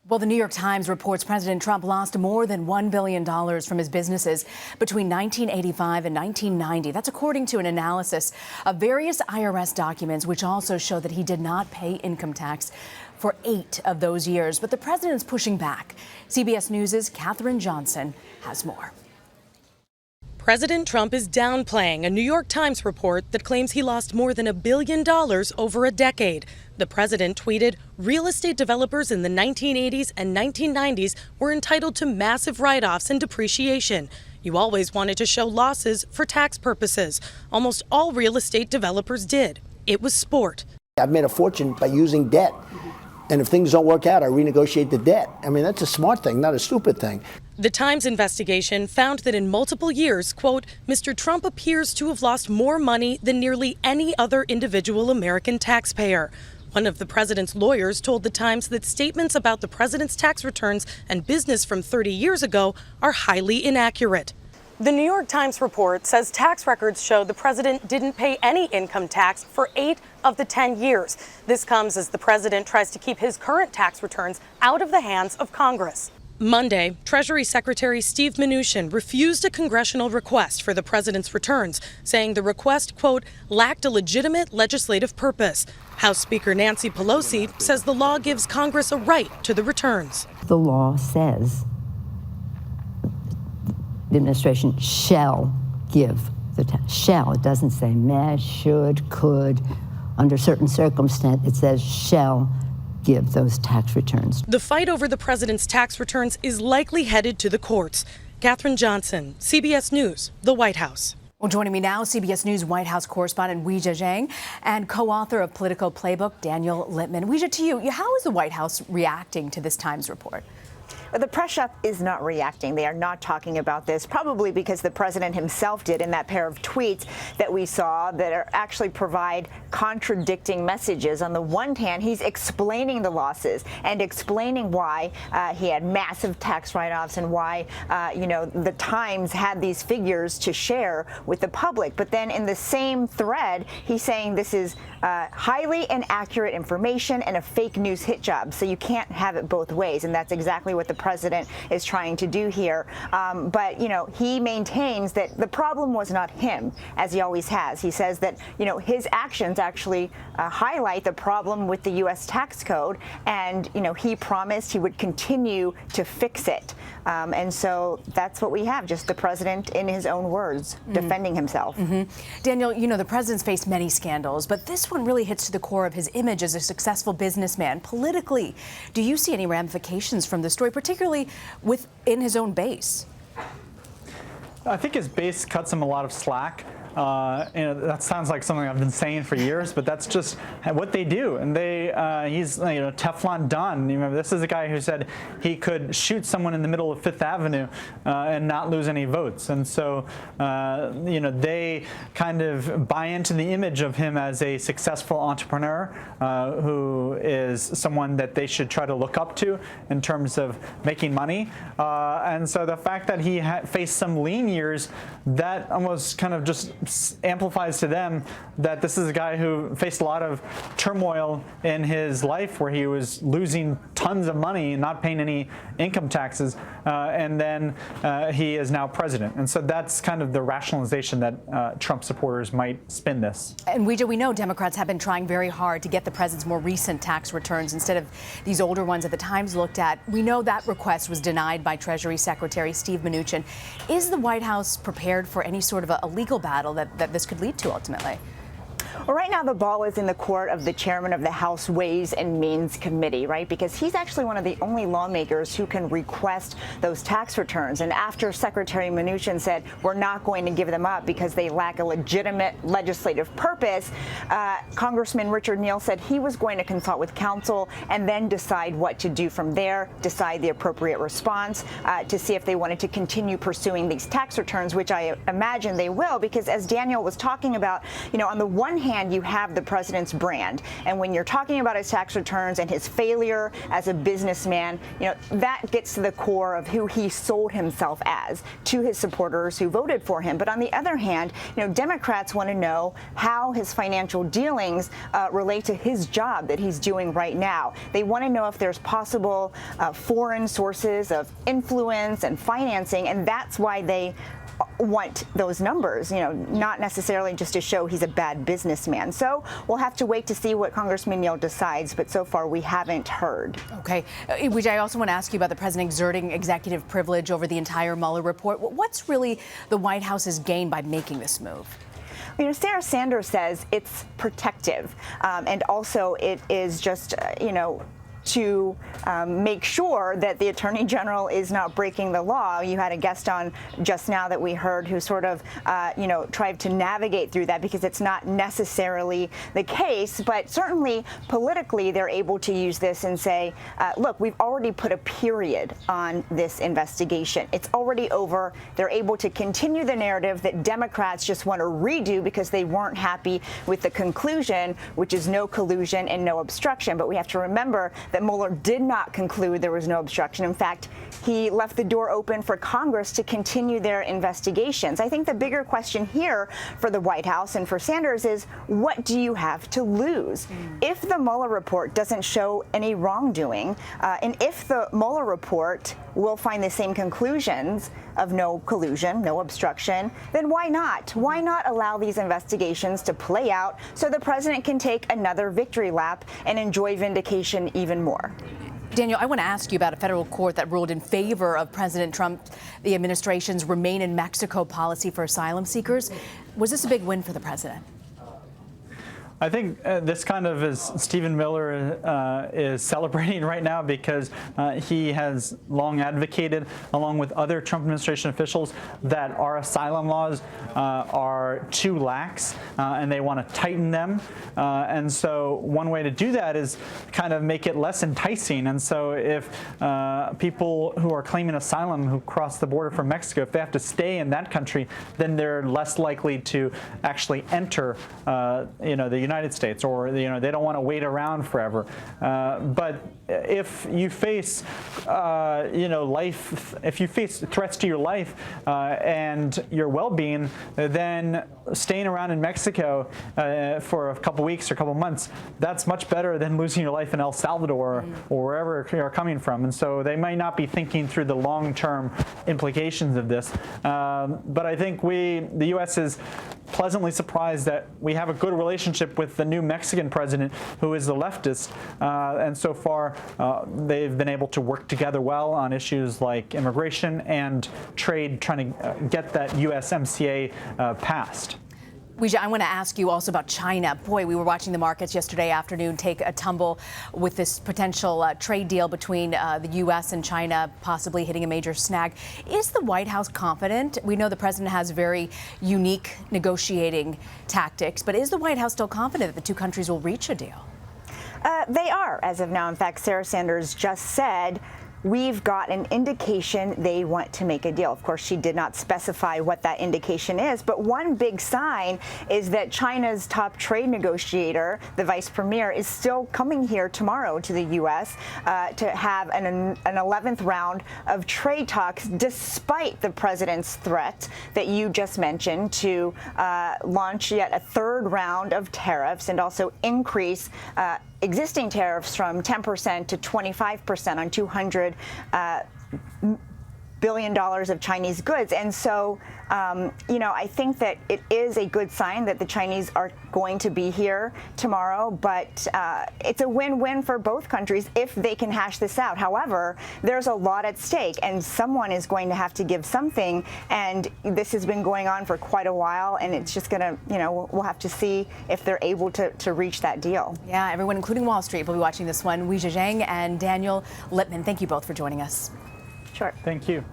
Well, the New York Times reports President Trump lost more than $1 billion from his businesses between 1985 and 1990. That's according to an analysis of various IRS documents, which also show that he did not pay income tax for 8 of those years. But the president's pushing back. CBS News' Katherine Johnson has more. President Trump is downplaying a New York Times report that claims he lost more than $1 billion over a decade. The president tweeted, real estate developers in the 1980s and 1990s were entitled to massive write-offs and depreciation. You always wanted to show losses for tax purposes. Almost all real estate developers did. It was sport. I've made a fortune by using debt. And if things don't work out, I renegotiate the debt. I mean, that's a smart thing, not a stupid thing. The Times investigation found that in multiple years, quote, Mr. Trump appears to have lost more money than nearly any other individual American taxpayer. One of the president's lawyers told the Times that statements about the president's tax returns and business from 30 years ago are highly inaccurate. The New York Times report says tax records show the president didn't pay any income tax for 8 of the 10 years. This comes as the president tries to keep his current tax returns out of the hands of Congress. Monday, Treasury Secretary Steve Mnuchin refused a congressional request for the president's returns, saying the request, quote, lacked a legitimate legislative purpose. House Speaker Nancy Pelosi says the law gives Congress a right to the returns. The law says the administration shall give the tax. Shall. It doesn't say may, should, could. Under certain circumstances, it says shall give those tax returns. The fight over the president's tax returns is likely headed to the courts. Katherine Johnson, CBS News, the White House. Well, joining me now, CBS News White House correspondent Weijia Jiang and co-author of Politico Playbook, Daniel Lippman. Weijia, to you, how is the White House reacting to this Times report? The press shop is not reacting. They are not talking about this, probably because the president himself did in that pair of tweets that we saw that actually provide contradicting messages. On the one hand, he's explaining the losses and explaining why he had massive tax write-offs and why, the Times had these figures to share with the public. But then in the same thread, he's saying this is highly inaccurate information and a fake news hit job. So you can't have it both ways. And that's exactly what the president is trying to do here. But he maintains that the problem was not him, as he always has. He says that, his actions actually highlight the problem with the U.S. tax code. And, he promised he would continue to fix it. And so that's what we have, just the president, in his own words, defending himself. Daniel, the president's faced many scandals, but this one really hits to the core of his image as a successful businessman. Politically, do you see any ramifications from the story, particularly within his own base? I think his base cuts him a lot of slack. That sounds like something I've been saying for years, but that's just what they do. And he's Teflon Don. You remember, this is a guy who said he could shoot someone in the middle of Fifth Avenue and not lose any votes. And so, they kind of buy into the image of him as a successful entrepreneur who is someone that they should try to look up to in terms of making money. And so the fact that he faced some lean years, that almost kind of just amplifies to them that this is a guy who faced a lot of turmoil in his life where he was losing tons of money and not paying any income taxes, and then he is now president. And so that's kind of the rationalization that Trump supporters might spin this. And Weijia, we know Democrats have been trying very hard to get the president's more recent tax returns instead of these older ones that the Times looked at. We know that request was denied by Treasury Secretary Steve Mnuchin. Is the White House prepared for any sort of a legal battle that this could lead to ultimately? Well, right now the ball is in the court of the chairman of the House Ways and Means Committee, right? Because he's actually one of the only lawmakers who can request those tax returns. And after Secretary Mnuchin said we're not going to give them up because they lack a legitimate legislative purpose, Congressman Richard Neal said he was going to consult with counsel and then decide what to do from there, decide the appropriate response to see if they wanted to continue pursuing these tax returns, which I imagine they will, because as Daniel was talking about, on the one hand, hand, you have the president's brand. And when you're talking about his tax returns and his failure as a businessman, that gets to the core of who he sold himself as to his supporters who voted for him. But on the other hand, Democrats want to know how his financial dealings relate to his job that he's doing right now. They want to know if there's possible foreign sources of influence and financing, and that's why they want those numbers, not necessarily just to show he's a bad businessman. So we'll have to wait to see what Congressman Neal decides, but so far we haven't heard. Okay. Which I also want to ask you about the president exerting executive privilege over the entire Mueller report. What's really the White House's gain by making this move? Sarah Sanders says it's protective, and also it is just, to make sure that the Attorney General is not breaking the law. You had a guest on just now that we heard who sort of, tried to navigate through that because it's not necessarily the case. But certainly politically, they're able to use this and say, look, we've already put a period on this investigation. It's already over. They're able to continue the narrative that Democrats just want to redo because they weren't happy with the conclusion, which is no collusion and no obstruction. But we have to remember that Mueller did not conclude there was no obstruction. In fact, he left the door open for Congress to continue their investigations. I think the bigger question here for the White House and for Sanders is, what do you have to lose? If the Mueller report doesn't show any wrongdoing, and if the Mueller report will find the same conclusions of no collusion, no obstruction, then why not? Why not allow these investigations to play out so the president can take another victory lap and enjoy vindication even more? Daniel, I want to ask you about a federal court that ruled in favor of President Trump, the administration's remain in Mexico policy for asylum seekers. Was this a big win for the president? I think this kind of is Stephen Miller is celebrating right now because he has long advocated, along with other Trump administration officials, that our asylum laws are too lax and they want to tighten them. And so one way to do that is kind of make it less enticing. And so if people who are claiming asylum who cross the border from Mexico, if they have to stay in that country, then they're less likely to actually enter the United States, or they don't want to wait around forever. But if you face if you face threats to your life and your well-being, then staying around in Mexico for a couple weeks or a couple months, that's much better than losing your life in El Salvador or wherever you're coming from. And so they might not be thinking through the long-term implications of this. But I think the U.S. is pleasantly surprised that we have a good relationship with the new Mexican president, who is a leftist, and so far they've been able to work together well on issues like immigration and trade, trying to get that USMCA passed. Weijia, I want to ask you also about China. Boy, we were watching the markets yesterday afternoon take a tumble with this potential trade deal between the U.S. and China possibly hitting a major snag. Is the White House confident? We know the president has very unique negotiating tactics, but is the White House still confident that the two countries will reach a deal? They are, as of now. In fact, Sarah Sanders just said, we've got an indication they want to make a deal. Of course, she did not specify what that indication is, but one big sign is that China's top trade negotiator, the vice premier, is still coming here tomorrow to the U.S. To have an 11th round of trade talks, despite the president's threat that you just mentioned to launch yet a third round of tariffs and also increase existing tariffs from 10% to 25% on $200 billion of Chinese goods. And so, I think that it is a good sign that the Chinese are going to be here tomorrow, but it's a win-win for both countries if they can hash this out. However, there's a lot at stake, and someone is going to have to give something, and this has been going on for quite a while, and it's just going to, we'll have to see if they're able to reach that deal. Yeah, everyone, including Wall Street, will be watching this one. Weijia Jiang and Daniel Lippman, thank you both for joining us. Sure. Thank you.